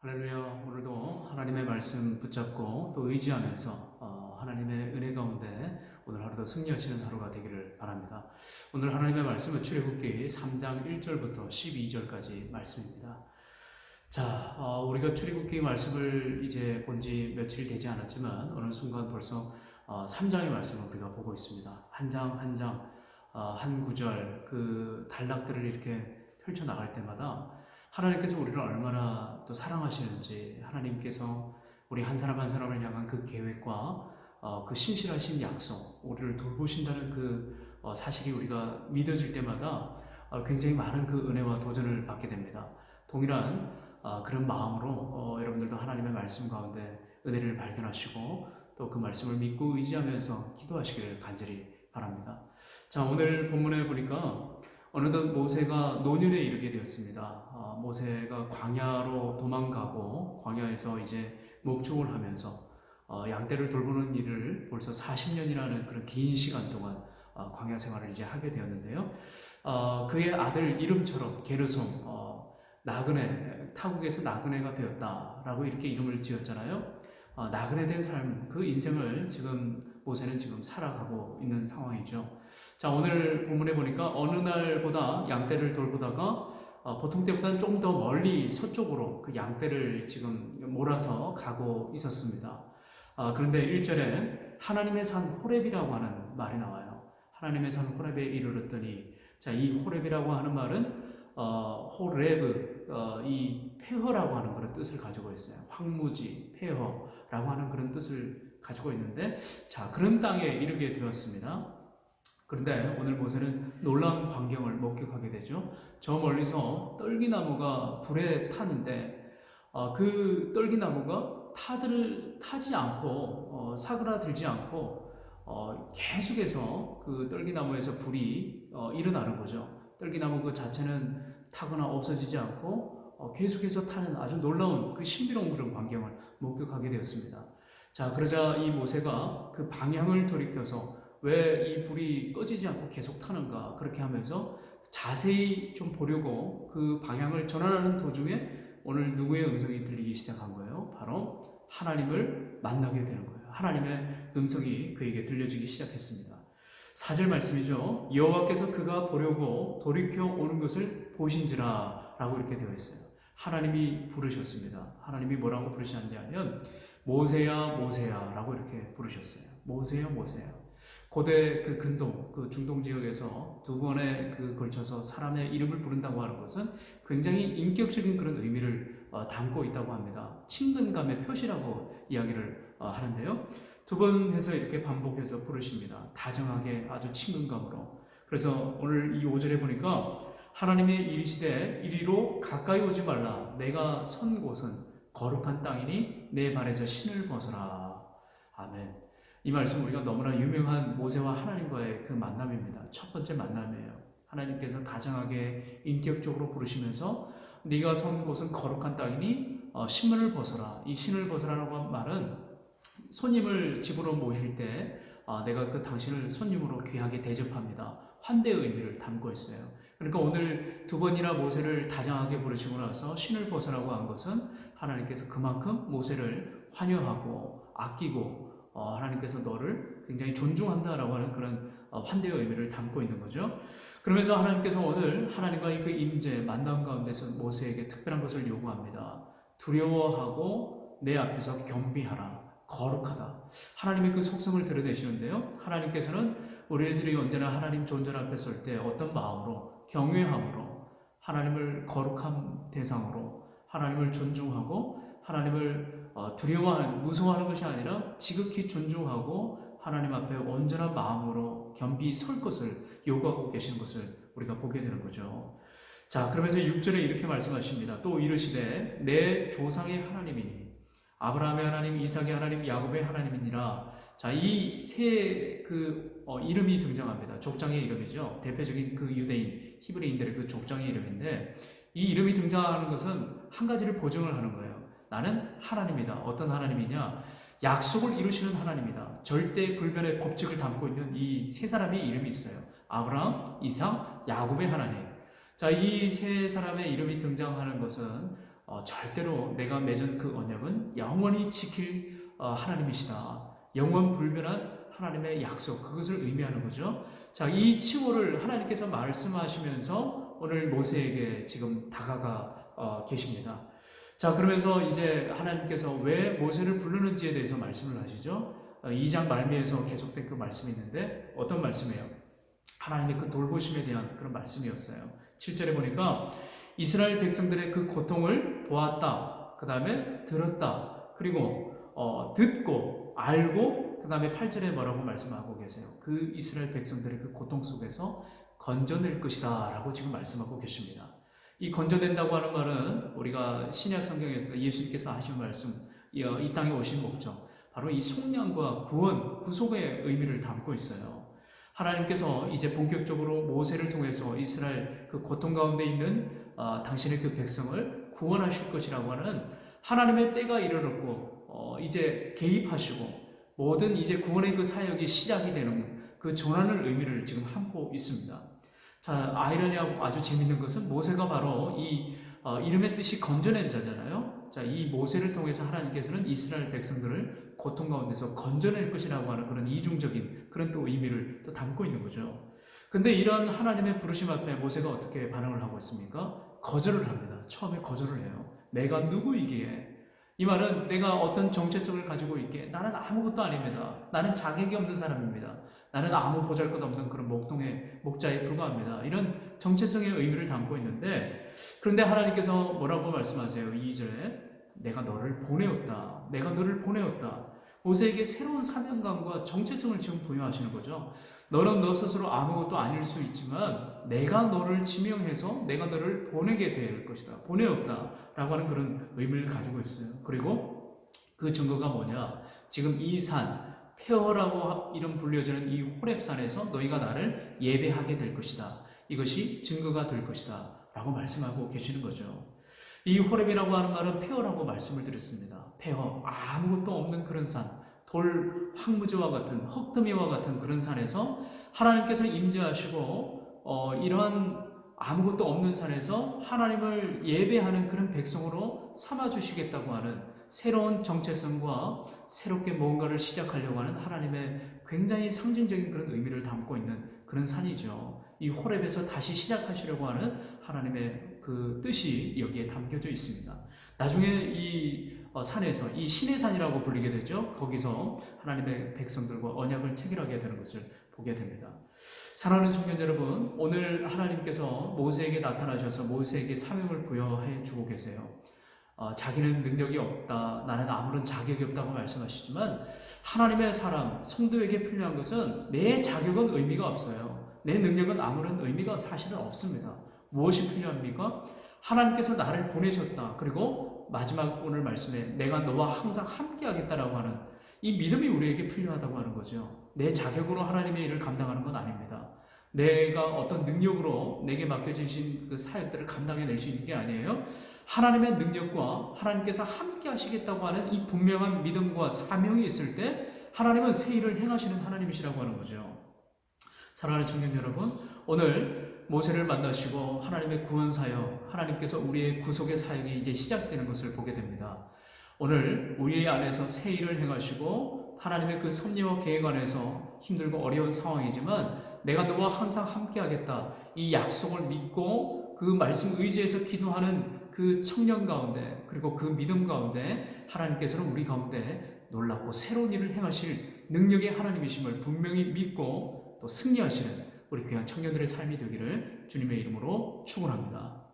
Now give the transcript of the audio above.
할렐루야. 오늘도 하나님의 말씀 붙잡고 또 의지하면서 하나님의 은혜 가운데 오늘 하루도 승리하시는 하루가 되기를 바랍니다. 오늘 하나님의 말씀은 출애굽기 3장 1절부터 12절까지 말씀입니다. 자, 우리가 출애굽기 말씀을 이제 본 지 며칠이 되지 않았지만 어느 순간 벌써 3장의 말씀을 우리가 보고 있습니다. 한 장 한 장, 한 구절 그 단락들을 이렇게 펼쳐 나갈 때마다 하나님께서 우리를 얼마나 또 사랑하시는지, 하나님께서 우리 한 사람 한 사람을 향한 그 계획과 그 신실하신 약속, 우리를 돌보신다는 그 사실이 우리가 믿어질 때마다 굉장히 많은 그 은혜와 도전을 받게 됩니다. 동일한 그런 마음으로 여러분들도 하나님의 말씀 가운데 은혜를 발견하시고 또 그 말씀을 믿고 의지하면서 기도하시기를 간절히 바랍니다. 자, 오늘 본문에 보니까 어느덧 모세가 노년에 이르게 되었습니다. 모세가 광야로 도망가고 광야에서 이제 목축을 하면서 양떼를 돌보는 일을 벌써 40년이라는 그런 긴 시간 동안 광야 생활을 이제 하게 되었는데요. 그의 아들 이름처럼 게르솜, 나그네, 타국에서 나그네가 되었다라고 이렇게 이름을 지었잖아요. 나그네 된 삶, 그 인생을 지금 모세는 지금 살아가고 있는 상황이죠. 자, 오늘 본문에 보니까 어느 날보다 양떼를 돌보다가 보통 때보다는 좀 더 멀리 서쪽으로 그 양떼를 지금 몰아서 가고 있었습니다. 그런데 1절에 하나님의 산 호렙이라고 하는 말이 나와요. 하나님의 산 호렙에 이르렀더니, 자, 이 호렙이라고 하는 말은 호레브, 이 폐허라고 하는 그런 뜻을 가지고 있어요. 황무지, 폐허라고 하는 그런 뜻을 가지고 있는데, 자, 그런 땅에 이르게 되었습니다. 그런데 오늘 모세는 놀라운 광경을 목격하게 되죠. 저 멀리서 떨기나무가 불에 타는데 그 떨기나무가 타지 않고 사그라들지 않고 계속해서 그 떨기나무에서 불이 일어나는 거죠. 떨기나무 그 자체는 타거나 없어지지 않고 계속해서 타는 아주 놀라운 그 신비로운 그런 광경을 목격하게 되었습니다. 자, 그러자 이 모세가 그 방향을 돌이켜서 왜 이 불이 꺼지지 않고 계속 타는가, 그렇게 하면서 자세히 좀 보려고 그 방향을 전환하는 도중에 오늘 누구의 음성이 들리기 시작한 거예요? 바로 하나님을 만나게 되는 거예요. 하나님의 음성이 그에게 들려지기 시작했습니다. 4절 말씀이죠. 여호와께서 그가 보려고 돌이켜 오는 것을 보신지라 라고 이렇게 되어 있어요. 하나님이 부르셨습니다. 하나님이 뭐라고 부르셨냐면 모세야 모세야 라고 이렇게 부르셨어요. 모세야 모세야. 고대 그 근동, 그 중동 지역에서 두 번에 그 걸쳐서 사람의 이름을 부른다고 하는 것은 굉장히 인격적인 그런 의미를 담고 있다고 합니다. 친근감의 표시라고 이야기를 하는데요. 두 번 해서 이렇게 반복해서 부르십니다. 다정하게 아주 친근감으로. 그래서 오늘 이 5절에 보니까 하나님의 이르시되 이리로 가까이 오지 말라. 내가 선 곳은 거룩한 땅이니 내 발에서 신을 벗어라. 아멘. 이 말씀 우리가 너무나 유명한 모세와 하나님과의 그 만남입니다. 첫 번째 만남이에요. 하나님께서 다정하게 인격적으로 부르시면서 네가 선 곳은 거룩한 땅이니 신문을 벗어라. 이 신을 벗어라라고 한 말은 손님을 집으로 모실 때 내가 그 당신을 손님으로 귀하게 대접합니다. 환대의 의미를 담고 있어요. 그러니까 오늘 두 번이나 모세를 다정하게 부르시고 나서 신을 벗어라고 한 것은 하나님께서 그만큼 모세를 환영하고 아끼고 하나님께서 너를 굉장히 존중한다라고 하는 그런 환대의 의미를 담고 있는 거죠. 그러면서 하나님께서 오늘 하나님과의 그 임재 만남 가운데서 모세에게 특별한 것을 요구합니다. 두려워하고 내 앞에서 겸비하라. 거룩하다. 하나님의 그 속성을 드러내시는데요. 하나님께서는 우리들이 언제나 하나님 존전 앞에 설 때 어떤 마음으로, 경외함으로, 하나님을 거룩한 대상으로, 하나님을 존중하고 하나님을 두려워하는, 무서워하는 것이 아니라 지극히 존중하고 하나님 앞에 온전한 마음으로 겸비 설 것을 요구하고 계시는 것을 우리가 보게 되는 거죠. 자, 그러면서 6절에 이렇게 말씀하십니다. 또 이르시되 내 조상의 하나님이니 아브라함의 하나님, 이삭의 하나님, 야곱의 하나님이니라. 자, 이 세 이름이 등장합니다. 족장의 이름이죠. 대표적인 그 유대인, 히브리인들의 그 족장의 이름인데 이 이름이 등장하는 것은 한 가지를 보증을 하는 거예요. 나는 하나님이다. 어떤 하나님이냐? 약속을 이루시는 하나님이다. 절대 불변의 법칙을 담고 있는 이 세 사람의 이름이 있어요. 아브라함, 이삭, 야곱의 하나님. 자, 이 세 사람의 이름이 등장하는 것은 절대로 내가 맺은 그 언약은 영원히 지킬 하나님이시다. 영원 불변한 하나님의 약속, 그것을 의미하는 거죠. 자, 이 칭호를 하나님께서 말씀하시면서 오늘 모세에게 지금 다가가 계십니다. 자, 그러면서 이제 하나님께서 왜 모세를 부르는지에 대해서 말씀을 하시죠. 2장 말미에서 계속된 그 말씀이 있는데 어떤 말씀이에요? 하나님의 그 돌보심에 대한 그런 말씀이었어요. 7절에 보니까 이스라엘 백성들의 그 고통을 보았다. 그 다음에 들었다. 그리고 듣고 알고 그 다음에 8절에 뭐라고 말씀하고 계세요? 그 이스라엘 백성들의 그 고통 속에서 건져낼 것이다 라고 지금 말씀하고 계십니다. 이 건져낸다고 하는 말은 우리가 신약 성경에서 예수님께서 하신 말씀, 이 땅에 오신 목적, 바로 이 속량과 구원, 구속의 의미를 담고 있어요. 하나님께서 이제 본격적으로 모세를 통해서 이스라엘 그 고통 가운데 있는 당신의 그 백성을 구원하실 것이라고 하는 하나님의 때가 이르렀고 이제 개입하시고 모든 이제 구원의 그 사역이 시작이 되는 그 전환을 의미를 지금 함고 있습니다. 자, 아이러니하고 아주 재밌는 것은 모세가 바로 이 이름의 뜻이 건져낸 자잖아요. 자, 이 모세를 통해서 하나님께서는 이스라엘 백성들을 고통 가운데서 건져낼 것이라고 하는 그런 이중적인 그런 또 의미를 또 담고 있는 거죠. 근데 이런 하나님의 부르심 앞에 모세가 어떻게 반응을 하고 있습니까? 거절을 합니다. 처음에 거절을 해요. 내가 누구이기에? 이 말은 내가 어떤 정체성을 가지고 있기에 나는 아무것도 아닙니다. 나는 자격이 없는 사람입니다. 나는 아무 보잘것 없는 그런 목자에 불과합니다. 이런 정체성의 의미를 담고 있는데, 그런데 하나님께서 뭐라고 말씀하세요? 2절에 내가 너를 보내었다. 내가 너를 보내었다. 모세에게 새로운 사명감과 정체성을 지금 부여하시는 거죠. 너는 너 스스로 아무것도 아닐 수 있지만 내가 너를 지명해서 내가 너를 보내게 될 것이다. 보내었다 라고 하는 그런 의미를 가지고 있어요. 그리고 그 증거가 뭐냐? 지금 이 산, 페어라고 이름 불려지는 이 호렙산에서 너희가 나를 예배하게 될 것이다. 이것이 증거가 될 것이다 라고 말씀하고 계시는 거죠. 이 호렙이라고 하는 말은 페어라고 말씀을 드렸습니다. 페어, 아무것도 없는 그런 산, 돌 황무지와 같은 흙더미와 같은 그런 산에서 하나님께서 임재하시고 이러한 아무것도 없는 산에서 하나님을 예배하는 그런 백성으로 삼아주시겠다고 하는 새로운 정체성과 새롭게 뭔가를 시작하려고 하는 하나님의 굉장히 상징적인 그런 의미를 담고 있는 그런 산이죠. 이 호렙에서 다시 시작하시려고 하는 하나님의 그 뜻이 여기에 담겨져 있습니다. 나중에 이 산에서 이 신의 산이라고 불리게 되죠. 거기서 하나님의 백성들과 언약을 체결하게 되는 것을 보게 됩니다. 사랑하는 청년 여러분, 오늘 하나님께서 모세에게 나타나셔서 모세에게 사명을 부여해 주고 계세요. 자기는 능력이 없다, 나는 아무런 자격이 없다고 말씀하시지만 하나님의 사람, 성도에게 필요한 것은 내 자격은 의미가 없어요. 내 능력은 아무런 의미가 사실은 없습니다. 무엇이 필요합니까? 하나님께서 나를 보내셨다. 그리고 마지막 오늘 말씀에 내가 너와 항상 함께 하겠다라고 하는 이 믿음이 우리에게 필요하다고 하는 거죠. 내 자격으로 하나님의 일을 감당하는 건 아닙니다. 내가 어떤 능력으로 내게 맡겨주신 그 사역들을 감당해낼 수 있는 게 아니에요. 하나님의 능력과 하나님께서 함께 하시겠다고 하는 이 분명한 믿음과 사명이 있을 때 하나님은 새 일을 행하시는 하나님이시라고 하는 거죠. 사랑하는 청년 여러분, 오늘 모세를 만나시고 하나님의 구원 사역, 하나님께서 우리의 구속의 사역이 이제 시작되는 것을 보게 됩니다. 오늘 우리 안에서 새 일을 행하시고 하나님의 그 섭리와 계획 안에서 힘들고 어려운 상황이지만 내가 너와 항상 함께 하겠다, 이 약속을 믿고 그 말씀 의지해서 기도하는 그 청년 가운데, 그리고 그 믿음 가운데 하나님께서는 우리 가운데 놀랍고 새로운 일을 행하실 능력의 하나님이심을 분명히 믿고 또 승리하시는 우리 귀한 청년들의 삶이 되기를 주님의 이름으로 축원합니다.